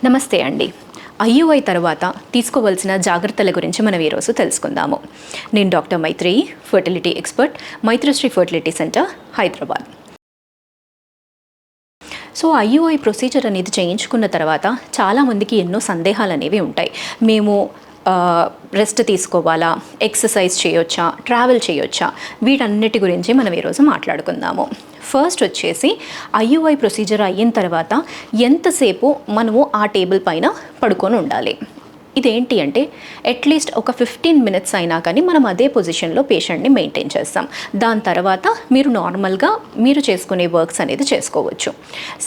నమస్తే అండి. ఐయుఐ తర్వాత తీసుకోవాల్సిన జాగ్రత్తల గురించి మనం ఈరోజు తెలుసుకుందాము. నేను doctor Maitreyi, fertility expert, Maitrisri fertility centre, Hyderabad. So IUI procedure అనేది చేయించుకున్న తర్వాత చాలామందికి ఎన్నో సందేహాలు అనేవి ఉంటాయి. మేము రెస్ట్ తీసుకోవాలా, ఎక్సర్సైజ్ చేయొచ్చా, ట్రావెల్ చేయొచ్చా, వీటన్నిటి గురించి మనం ఈరోజు మాట్లాడుకుందాము. ఫస్ట్ వచ్చేసి ఐయుఐ ప్రొసీజర్ అయిన తర్వాత ఎంతసేపు మనము ఆ టేబుల్ పైన పడుకొని ఉండాలి. ఇదేంటి అంటే అట్లీస్ట్ ఒక 15 మినిట్స్ అయినా కానీ మనం అదే పొజిషన్లో పేషెంట్ని మెయింటైన్ చేస్తాం. దాని తర్వాత మీరు నార్మల్గా మీరు చేసుకునే వర్క్స్ అనేది చేసుకోవచ్చు.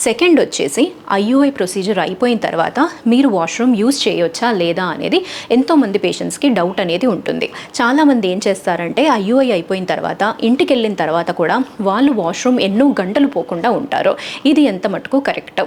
సెకండ్ వచ్చేసి ఐయుఐ ప్రొసీజర్ అయిపోయిన తర్వాత మీరు వాష్రూమ్ యూజ్ చేయొచ్చా లేదా అనేది ఎంతోమంది పేషెంట్స్కి డౌట్ అనేది ఉంటుంది. చాలామంది ఏం చేస్తారంటే ఐయుఐ అయిపోయిన తర్వాత ఇంటికి వెళ్ళిన తర్వాత కూడా వాళ్ళు వాష్రూమ్ ఎన్నో గంటలు పోకుండా ఉంటారు. ఇది ఎంత మటుకు కరెక్ట్?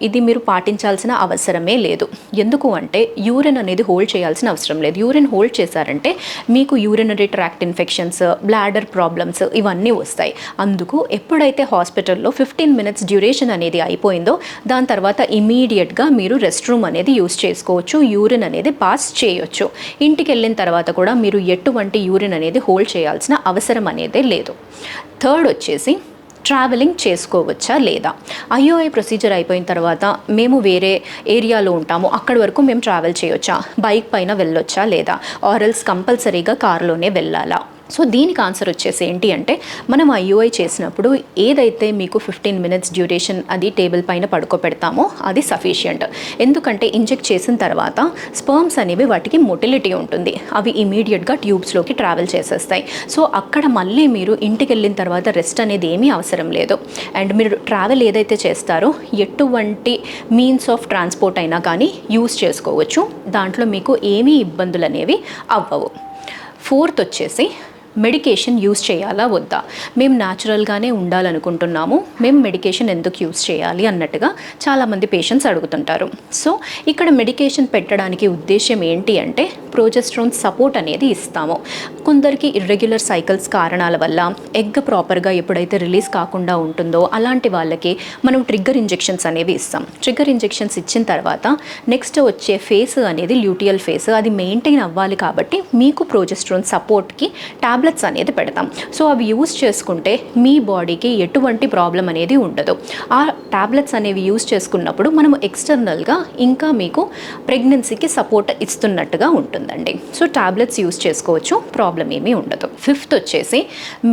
ఇది మీరు పాటించాల్సిన అవసరమే లేదు. ఎందుకు అంటే యూరిన్ అనేది హోల్డ్ చేయాల్సిన అవసరం లేదు. యూరిన్ హోల్డ్ చేశారంటే మీకు urinary tract infections, bladder problems ఇవన్నీ వస్తాయి. అందుకు ఎప్పుడైతే హాస్పిటల్లో 15 మినిట్స్ డ్యూరేషన్ అనేది అయిపోయిందో దాని తర్వాత ఇమీడియట్గా మీరు రెస్ట్ రూమ్ అనేది యూజ్ చేసుకోవచ్చు, యూరిన్ అనేది పాస్ చేయొచ్చు. ఇంటికి వెళ్ళిన తర్వాత కూడా మీరు ఎటువంటి యూరిన్ అనేది హోల్డ్ చేయాల్సిన అవసరం అనేది లేదు. థర్డ్ వచ్చేసి ట్రావెలింగ్ చేసుకోవచ్చా లేదా. ఐయుఐ ప్రొసీజర్ అయిపోయిన తర్వాత మేము వేరే ఏరియాలో ఉంటాము, అక్కడి వరకు మేము ట్రావెల్ చేయొచ్చా, బైక్ పైన వెళ్ళొచ్చా లేదా, ఆర్ఎల్స్ కంపల్సరీగా కారులోనే వెళ్ళాలా. సో దీనికి ఆన్సర్ వచ్చేసి ఏంటి అంటే మనం ఐయుఐ చేసినప్పుడు ఏదైతే మీకు 15 మినిట్స్ డ్యూరేషన్ అది టేబుల్ పైన పడుకోబెడతామో అది సఫిషియంట్. ఎందుకంటే ఇంజెక్ట్ చేసిన తర్వాత స్పర్మ్స్ అనేవి వాటికి మొటిలిటీ ఉంటుంది, అవి ఇమీడియట్గా ట్యూబ్స్లోకి ట్రావెల్ చేసేస్తాయి. సో అక్కడ మళ్ళీ మీరు ఇంటికి వెళ్ళిన తర్వాత రెస్ట్ అనేది ఏమీ అవసరం లేదు. అండ్ మీరు ట్రావెల్ ఏదైతే చేస్తారో ఎటువంటి మీన్స్ ఆఫ్ ట్రాన్స్పోర్ట్ అయినా కానీ యూజ్ చేసుకోవచ్చు, దాంట్లో మీకు ఏమీ ఇబ్బందులు అనేవి అవ్వవు. ఫోర్త్ వచ్చేసి మెడికేషన్ యూజ్ చేయాలా వద్దా. మేము న్యాచురల్గానే ఉండాలనుకుంటున్నాము, మేము మెడికేషన్ ఎందుకు యూజ్ చేయాలి అన్నట్టుగా చాలామంది పేషెంట్స్ అడుగుతుంటారు. సో ఇక్కడ మెడికేషన్ పెట్టడానికి ఉద్దేశం ఏంటి అంటే ప్రోజెస్ట్రాన్ సపోర్ట్ అనేది ఇస్తాము. కొందరికి ఇర్రెగ్యులర్ సైకిల్స్ కారణాల వల్ల ఎగ్ ప్రాపర్గా ఎప్పుడైతే రిలీజ్ కాకుండా ఉంటుందో అలాంటి వాళ్ళకి మనం ట్రిగ్గర్ ఇంజెక్షన్స్ అనేవి ఇస్తాం. ట్రిగ్గర్ ఇంజెక్షన్స్ ఇచ్చిన తర్వాత నెక్స్ట్ వచ్చే ఫేస్ అనేది ల్యూటియల్ ఫేస్, అది మెయింటైన్ అవ్వాలి కాబట్టి మీకు ప్రోజెస్ట్రాన్ సపోర్ట్కి టాబ్లెట్స్ అనేది పెడతాం. సో అవి యూజ్ చేసుకుంటే మీ బాడీకి ఎటువంటి ప్రాబ్లం అనేది ఉండదు. ఆ టాబ్లెట్స్ అనేవి యూజ్ చేసుకున్నప్పుడు మనము ఎక్స్టర్నల్గా ఇంకా మీకు ప్రెగ్నెన్సీకి సపోర్ట్ ఇస్తున్నట్టుగా ఉంటుందండి. సో టాబ్లెట్స్ యూజ్ చేసుకోవచ్చు, ప్రాబ్లం ఏమీ ఉండదు. ఫిఫ్త్ వచ్చేసి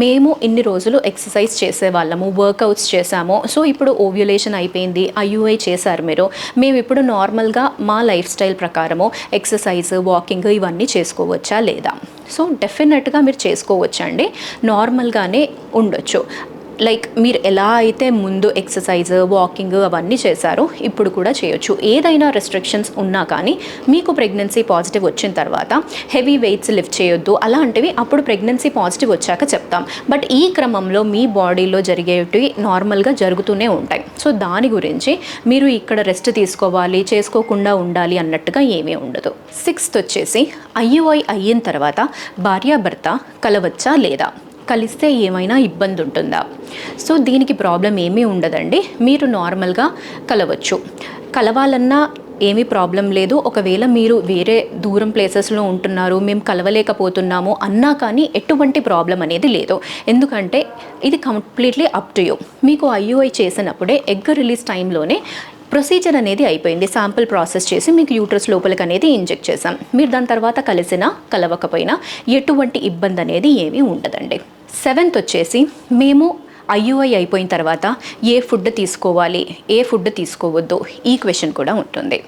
మేము ఇన్ని రోజులు ఎక్సర్సైజ్ చేసేవాళ్ళము, వర్కౌట్స్ చేసాము, సో ఇప్పుడు ఓవ్యులేషన్ అయిపోయింది, ఐయుఐ చేశారు మీరు, మేము ఇప్పుడు నార్మల్గా మా లైఫ్ స్టైల్ ప్రకారము ఎక్సర్సైజ్, వాకింగ్ ఇవన్నీ చేసుకోవచ్చా లేదా. సో డెఫినెట్గా మీరు చేసుకోవచ్చండి, నార్మల్గానే ఉండొచ్చు. లైక్ మీరు ఎలా అయితే ముందు ఎక్సర్సైజ్, వాకింగ్ అవన్నీ చేశారో ఇప్పుడు కూడా చేయొచ్చు. ఏదైనా రెస్ట్రిక్షన్స్ ఉన్నా కానీ మీకు ప్రెగ్నెన్సీ పాజిటివ్ వచ్చిన తర్వాత హెవీ వెయిట్స్ లిఫ్ట్ చేయొద్దు అలాంటివి అప్పుడు ప్రెగ్నెన్సీ పాజిటివ్ వచ్చాక చెప్తాం. బట్ ఈ క్రమంలో మీ బాడీలో జరిగేటివి నార్మల్గా జరుగుతూనే ఉంటాయి. సో దాని గురించి మీరు ఇక్కడ రెస్ట్ తీసుకోవాలి, చేసుకోకుండా ఉండాలి అన్నట్టుగా ఏమీ ఉండదు. సిక్స్త్ వచ్చేసి ఐయుఐ అయిన తర్వాత భార్యాభర్త కలవచ్చా లేదా, కలిస్తే ఏమైనా ఇబ్బంది ఉంటుందా. సో దీనికి ప్రాబ్లం ఏమీ ఉండదండి, మీరు నార్మల్గా కలవచ్చు. కలవాలన్నా ఏమీ ప్రాబ్లం లేదు. ఒకవేళ మీరు వేరే దూరం ప్లేసెస్లో ఉంటున్నారు, మేము కలవలేకపోతున్నాము అన్నా కానీ ఎటువంటి ప్రాబ్లం అనేది లేదు. ఎందుకంటే ఇది కంప్లీట్లీ అప్ టు యూ. మీకు ఐయుఐ చేసినప్పుడే ఎగ్ రిలీజ్ టైంలోనే ప్రొసీజర్ అనేది అయిపోయింది, శాంపుల్ ప్రాసెస్ చేసి మీకు యూట్రస్ లోపలికి అనేది ఇంజెక్ట్ చేసాం. మీరు దాని తర్వాత కలిసినా కలవకపోయినా ఎటువంటి ఇబ్బంది అనేది ఏమీ ఉండదండి. సెవెంత్ వచ్చేసి మేము ఐయుఐ అయిపోయిన తర్వాత ఏ ఫుడ్ తీసుకోవాలి, ఏ ఫుడ్ తీసుకోవద్దు, ఈ క్వశ్చన్ కూడా ఉంటుంది.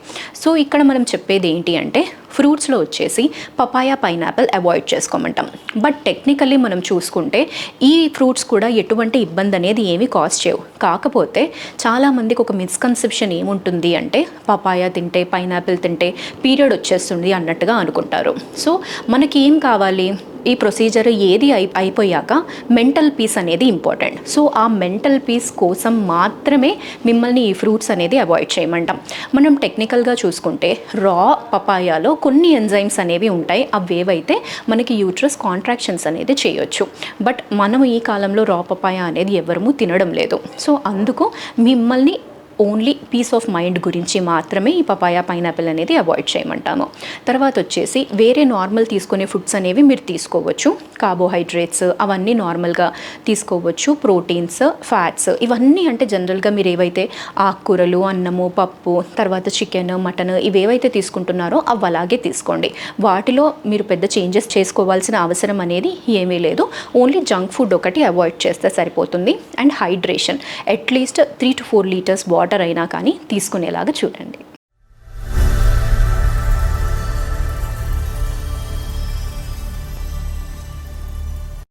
సో ఇక్కడ మనం చెప్పేది ఏంటి అంటే ఫ్రూట్స్లో వచ్చేసి పపాయా, పైనాపిల్ అవాయిడ్ చేసుకోమంటాం. బట్ టెక్నికల్లీ మనం చూసుకుంటే ఈ ఫ్రూట్స్ కూడా ఎటువంటి ఇబ్బంది అనేది ఏమీ కాజ్ చేయవు. కాకపోతే చాలామందికి ఒక మిస్కన్సెప్షన్ ఏముంటుంది అంటే పపాయా తింటే, పైనాపిల్ తింటే పీరియడ్ వచ్చేస్తుంది అన్నట్టుగా అనుకుంటారు. సో మనకి ఏం కావాలి, ఈ ప్రొసీజర్ ఏది అయిపోయాక మెంటల్ పీస్ అనేది ఇంపార్టెంట్. సో ఆ మెంటల్ పీస్ కోసం మాత్రమే మిమ్మల్ని ఈ ఫ్రూట్స్ అనేది అవాయిడ్ చేయమంటాం. మనం టెక్నికల్గా చూసుకుంటే రా పపాయాలో కొన్ని ఎంజైమ్స్ అనేవి ఉంటాయి, అవేవైతే మనకి యూట్రస్ కాంట్రాక్షన్స్ అనేది చేయొచ్చు. బట్ మనం ఈ కాలంలో రా పపాయ అనేది ఎవరము తినడం లేదు. సో అందుకు మిమ్మల్ని ఓన్లీ పీస్ ఆఫ్ మైండ్ గురించి మాత్రమే ఈ పపాయా పైనాపిల్ అనేది అవాయిడ్ చేయమంటాము. తర్వాత వచ్చేసి వేరే నార్మల్ తీసుకునే ఫుడ్స్ అనేవి మీరు తీసుకోవచ్చు. కార్బోహైడ్రేట్స్ అవన్నీ నార్మల్గా తీసుకోవచ్చు. ప్రోటీన్స్, ఫ్యాట్స్ ఇవన్నీ అంటే జనరల్గా మీరు ఏవైతే ఆకుకూరలు, అన్నము, పప్పు, తర్వాత చికెన్, మటన్ ఇవేవైతే తీసుకుంటున్నారో అవి అలాగే తీసుకోండి. వాటిలో మీరు పెద్ద చేంజెస్ చేసుకోవాల్సిన అవసరం అనేది ఏమీ లేదు. ఓన్లీ జంక్ ఫుడ్ ఒకటి అవాయిడ్ చేస్తే సరిపోతుంది. And hydration at least 3 to 4 litres water అయినా కానీ తీసుకునేలాగా చూడండి.